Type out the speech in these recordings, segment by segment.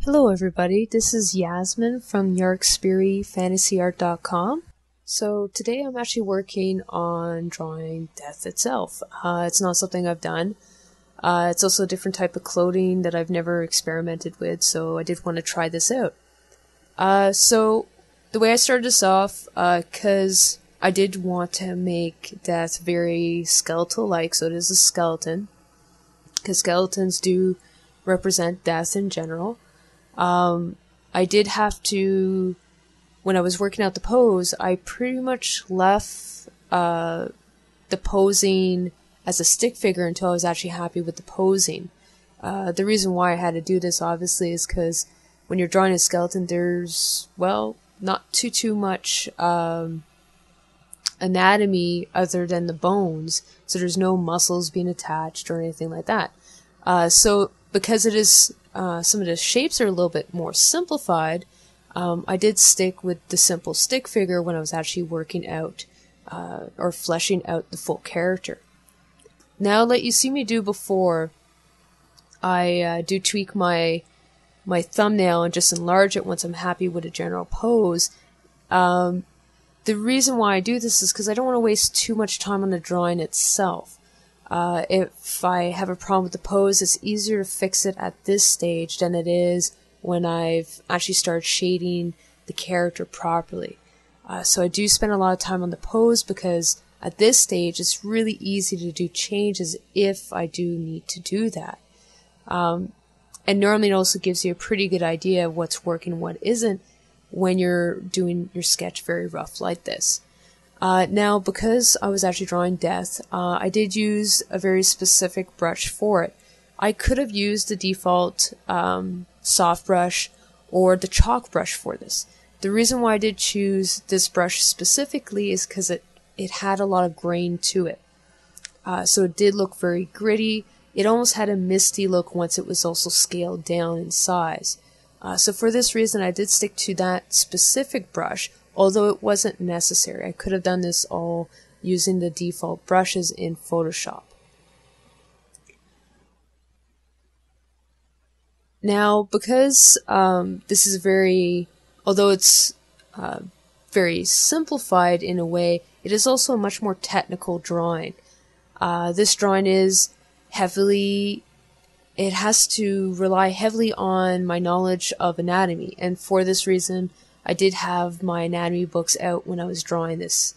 Hello everybody, this is Yasmin from Yarkspiri fantasyart.com. So today I'm actually working on drawing death itself. It's not something I've done. It's also a different type of clothing that I've never experimented with, so I did want to try this out. So the way I started this off, because I did want to make death very skeletal-like, so it is a skeleton, because skeletons do represent death in general. I did have to, when I was working out the pose, I pretty much left the posing as a stick figure until I was actually happy with the posing. The reason why I had to do this, obviously, is because when you're drawing a skeleton, there's, well, not too much anatomy other than the bones, so there's no muscles being attached or anything like that. So because it is some of the shapes are a little bit more simplified, I did stick with the simple stick figure when I was actually working out or fleshing out the full character. Now, like you see me do before, I do tweak my thumbnail and just enlarge it once I'm happy with a general pose. The reason why I do this is because I don't want to waste too much time on the drawing itself. If I have a problem with the pose, it's easier to fix it at this stage than it is when I've actually started shading the character properly. So I do spend a lot of time on the pose because at this stage it's really easy to do changes if I do need to do that. And normally it also gives you a pretty good idea of what's working and what isn't when you're doing your sketch very rough like this. Now, because I was actually drawing death, I did use a very specific brush for it. I could have used the default soft brush or the chalk brush for this. The reason why I did choose this brush specifically is because it had a lot of grain to it. So it did look very gritty. It almost had a misty look once it was also scaled down in size. So for this reason, I did stick to that specific brush, although it wasn't necessary. I could have done this all using the default brushes in Photoshop. Now, because this is although it's very simplified in a way, it is also a much more technical drawing. This drawing is it has to rely heavily on my knowledge of anatomy, and for this reason, I did have my anatomy books out when I was drawing this.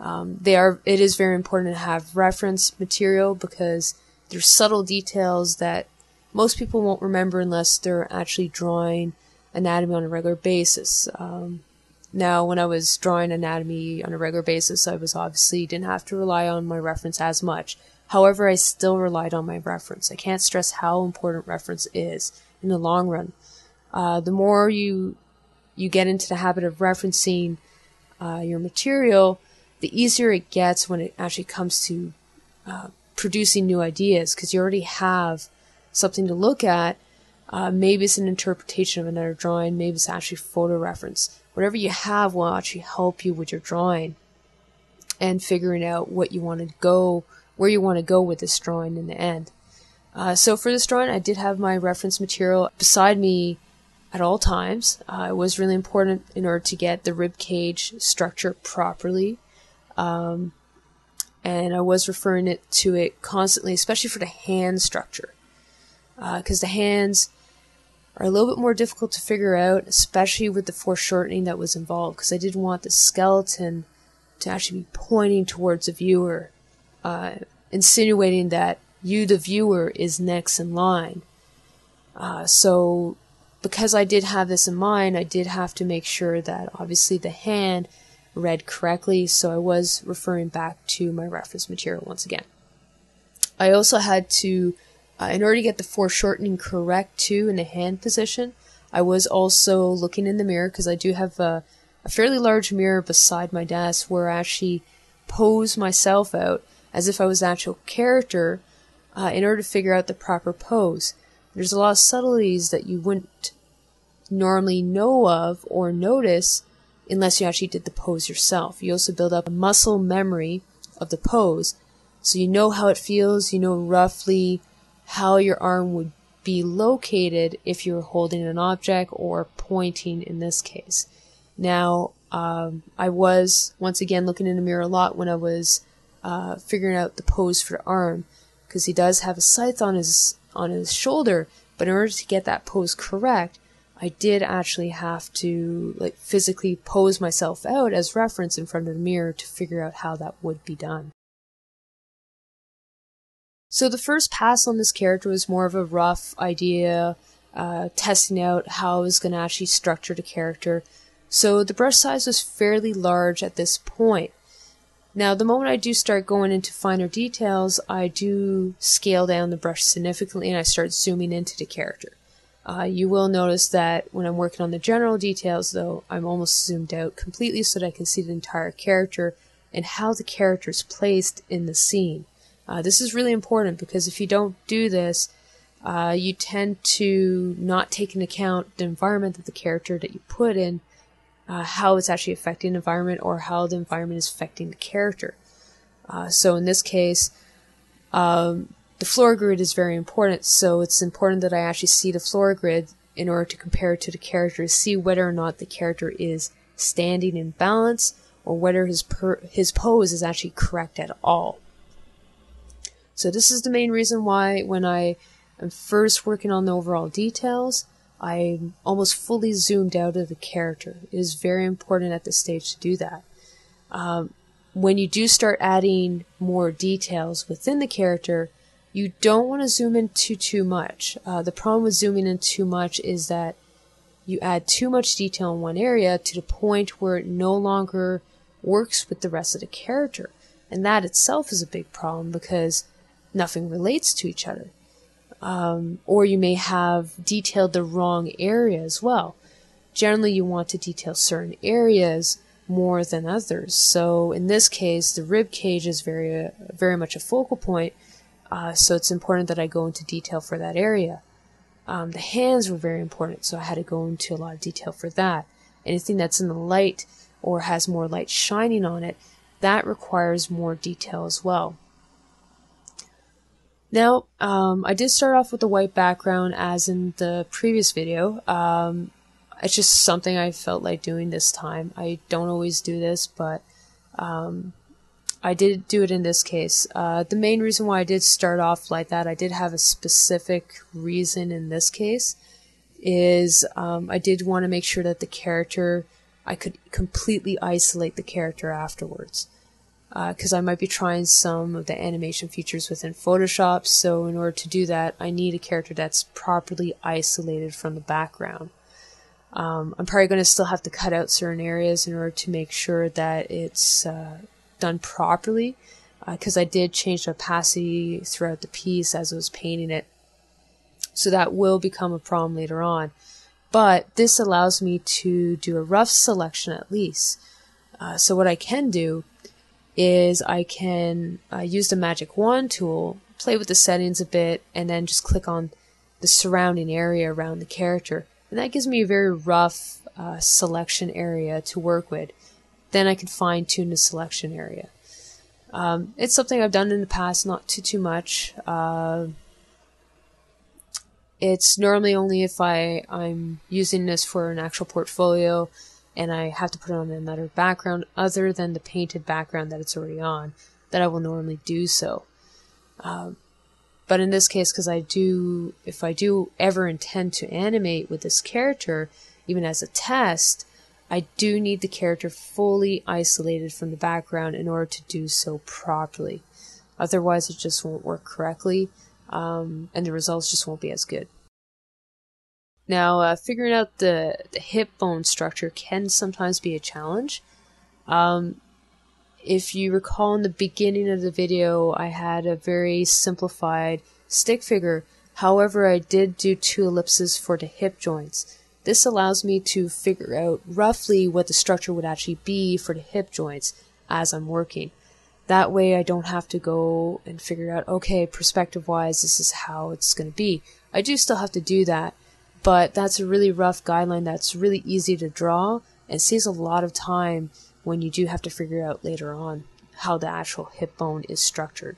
It is very important to have reference material because there's subtle details that most people won't remember unless they're actually drawing anatomy on a regular basis. Now, when I was drawing anatomy on a regular basis, I was obviously didn't have to rely on my reference as much. However, I still relied on my reference. I can't stress how important reference is in the long run. The more you get into the habit of referencing your material, the easier it gets when it actually comes to producing new ideas, because you already have something to look at. Maybe it's an interpretation of another drawing, maybe it's actually photo reference. Whatever you have will actually help you with your drawing and figuring out what you want to go, where you want to go with this drawing in the end. So for this drawing, I did have my reference material beside me at all times. It was really important in order to get the rib cage structure properly. And I was referring to it constantly, especially for the hand structure. Because the hands are a little bit more difficult to figure out, especially with the foreshortening that was involved, because I didn't want the skeleton to actually be pointing towards the viewer, insinuating that you, the viewer, is next in line. So because I did have this in mind, I did have to make sure that obviously the hand read correctly, so I was referring back to my reference material once again. I also had to, in order to get the foreshortening correct too in the hand position, I was also looking in the mirror, because I do have a fairly large mirror beside my desk where I actually pose myself out as if I was an actual character in order to figure out the proper pose. There's a lot of subtleties that you wouldn't normally know of or notice unless you actually did the pose yourself. You also build up a muscle memory of the pose, so you know how it feels, you know roughly how your arm would be located if you're holding an object or pointing in this case. Now, I was, once again, looking in the mirror a lot when I was figuring out the pose for the arm, because he does have a scythe on his shoulder, but in order to get that pose correct, I did actually have to physically pose myself out as reference in front of the mirror to figure out how that would be done. So the first pass on this character was more of a rough idea, testing out how I was going to actually structure the character. So the brush size was fairly large at this point. Now, the moment I do start going into finer details, I do scale down the brush significantly and I start zooming into the character. You will notice that when I'm working on the general details, though, I'm almost zoomed out completely so that I can see the entire character and how the character is placed in the scene. This is really important because if you don't do this, you tend to not take into account the environment of the character that you put in, how it's actually affecting the environment or how the environment is affecting the character. So in this case, the floor grid is very important, so it's important that I actually see the floor grid in order to compare it to the character, to see whether or not the character is standing in balance or whether his pose is actually correct at all. So this is the main reason why when I am first working on the overall details, I'm almost fully zoomed out of the character. It is very important at this stage to do that. When you do start adding more details within the character, you don't want to zoom in too much. The problem with zooming in too much is that you add too much detail in one area to the point where it no longer works with the rest of the character. And that itself is a big problem because nothing relates to each other. Or you may have detailed the wrong area as well. Generally, you want to detail certain areas more than others. So in this case, the rib cage is very much a focal point. So it's important that I go into detail for that area. The hands were very important, so I had to go into a lot of detail for that. Anything that's in the light or has more light shining on it, that requires more detail as well. Now, I did start off with a white background as in the previous video. It's just something I felt like doing this time. I don't always do this, but I did do it in this case. The main reason why I did start off like that, I did have a specific reason in this case, is I did want to make sure that the character, I could completely isolate the character afterwards. Because I might be trying some of the animation features within Photoshop, so in order to do that, I need a character that's properly isolated from the background. I'm probably going to still have to cut out certain areas in order to make sure that it's done properly, because I did change the opacity throughout the piece as I was painting it, so that will become a problem later on. But this allows me to do a rough selection at least. So what I can do is I can use the magic wand tool, play with the settings a bit, and then just click on the surrounding area around the character. And that gives me a very rough selection area to work with. Then I can fine tune the selection area. It's something I've done in the past, not too much. It's normally only if I'm using this for an actual portfolio and I have to put it on another background other than the painted background that it's already on, that I will normally do so. But in this case, because if I do ever intend to animate with this character, even as a test, I do need the character fully isolated from the background in order to do so properly. Otherwise, it just won't work correctly, and the results just won't be as good. Now, figuring out the hip bone structure can sometimes be a challenge. If you recall in the beginning of the video, I had a very simplified stick figure. However, I did do 2 ellipses for the hip joints. This allows me to figure out roughly what the structure would actually be for the hip joints as I'm working. That way I don't have to go and figure out, okay, perspective-wise, this is how it's going to be. I do still have to do that, but that's a really rough guideline that's really easy to draw and saves a lot of time when you do have to figure out later on how the actual hip bone is structured.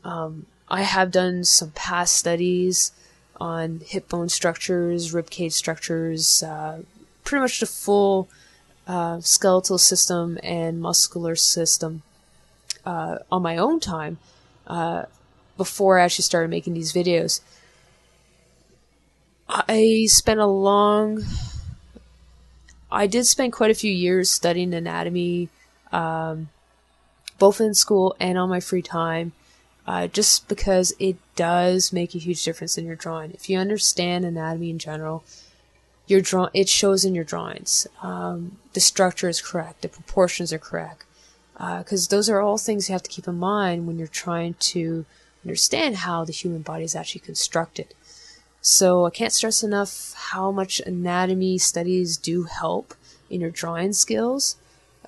I have done some past studies on hip bone structures, rib cage structures, pretty much the full skeletal system and muscular system on my own time before I actually started making these videos. I did spend quite a few years studying anatomy, both in school and on my free time, just because it does make a huge difference in your drawing. If you understand anatomy in general, it shows in your drawings. The structure is correct, the proportions are correct, because those are all things you have to keep in mind when you're trying to understand how the human body is actually constructed. So I can't stress enough how much anatomy studies do help in your drawing skills,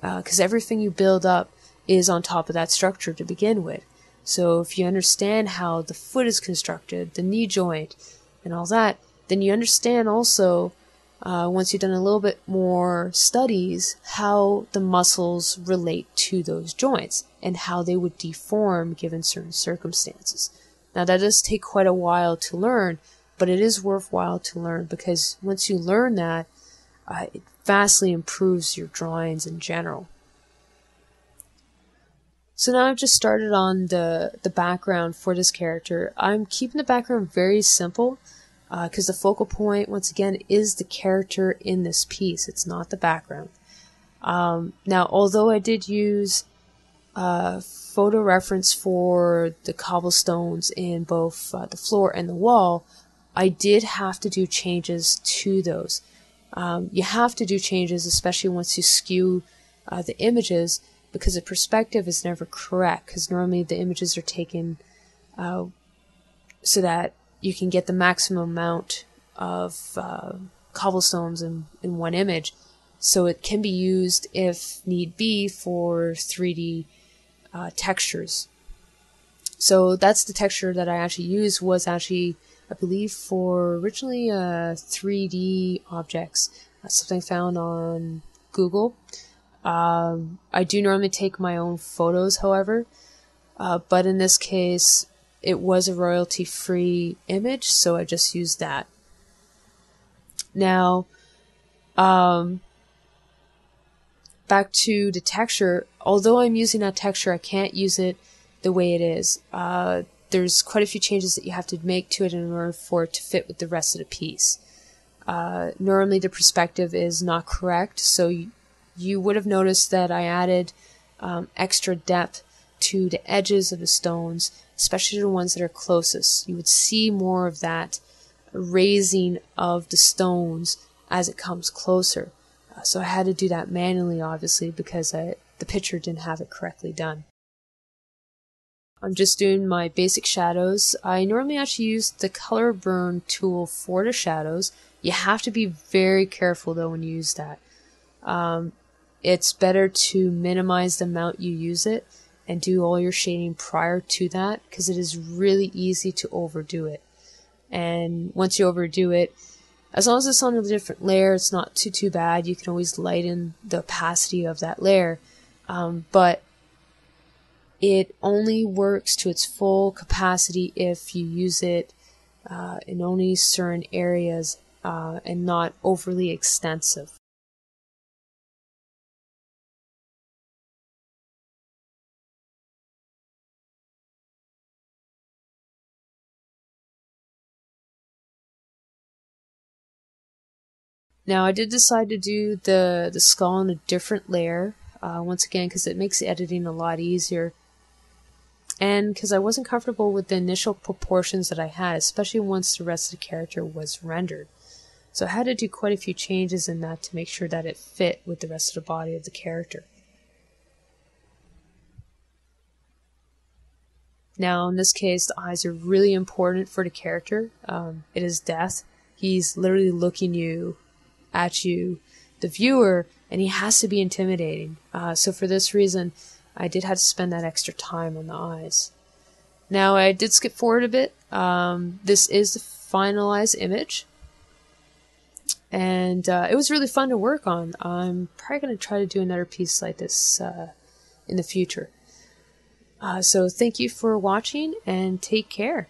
because everything you build up is on top of that structure to begin with. So if you understand how the foot is constructed, the knee joint, and all that, then you understand also, once you've done a little bit more studies, how the muscles relate to those joints and how they would deform given certain circumstances. Now that does take quite a while to learn, but it is worthwhile to learn, because once you learn that, it vastly improves your drawings in general. So now I've just started on the background for this character. I'm keeping the background very simple, because the focal point, once again, is the character in this piece. It's not the background. Now, although I did use photo reference for the cobblestones in both the floor and the wall, I did have to do changes to those. You have to do changes, especially once you skew the images, because the perspective is never correct, because normally the images are taken so that you can get the maximum amount of cobblestones in one image. So it can be used, if need be, for 3D textures. So that's the texture that I actually used, was actually, I believe, for originally 3D objects, something found on Google. I do normally take my own photos, however, but in this case it was a royalty-free image, so I just used that. Now, back to the texture. Although I'm using that texture, I can't use it the way it is. There's quite a few changes that you have to make to it in order for it to fit with the rest of the piece. Normally the perspective is not correct, so you would have noticed that I added extra depth to the edges of the stones, especially the ones that are closest. You would see more of that raising of the stones as it comes closer. So I had to do that manually, obviously, because the picture didn't have it correctly done. I'm just doing my basic shadows. I normally actually use the color burn tool for the shadows. You have to be very careful though when you use that. It's better to minimize the amount you use it and do all your shading prior to that, because it is really easy to overdo it. And once you overdo it, as long as it's on a different layer, it's not too bad. You can always lighten the opacity of that layer, but it only works to its full capacity if you use it in only certain areas and not overly extensive. Now I did decide to do the skull on a different layer, once again because it makes editing a lot easier, and because I wasn't comfortable with the initial proportions that I had, especially once the rest of the character was rendered. So I had to do quite a few changes in that to make sure that it fit with the rest of the body of the character. Now in this case, the eyes are really important for the character. It is death. He's literally looking at you, the viewer, and he has to be intimidating. So for this reason, I did have to spend that extra time on the eyes. Now I did skip forward a bit. This is the finalized image, and it was really fun to work on. I'm probably going to try to do another piece like this in the future. So thank you for watching, and take care.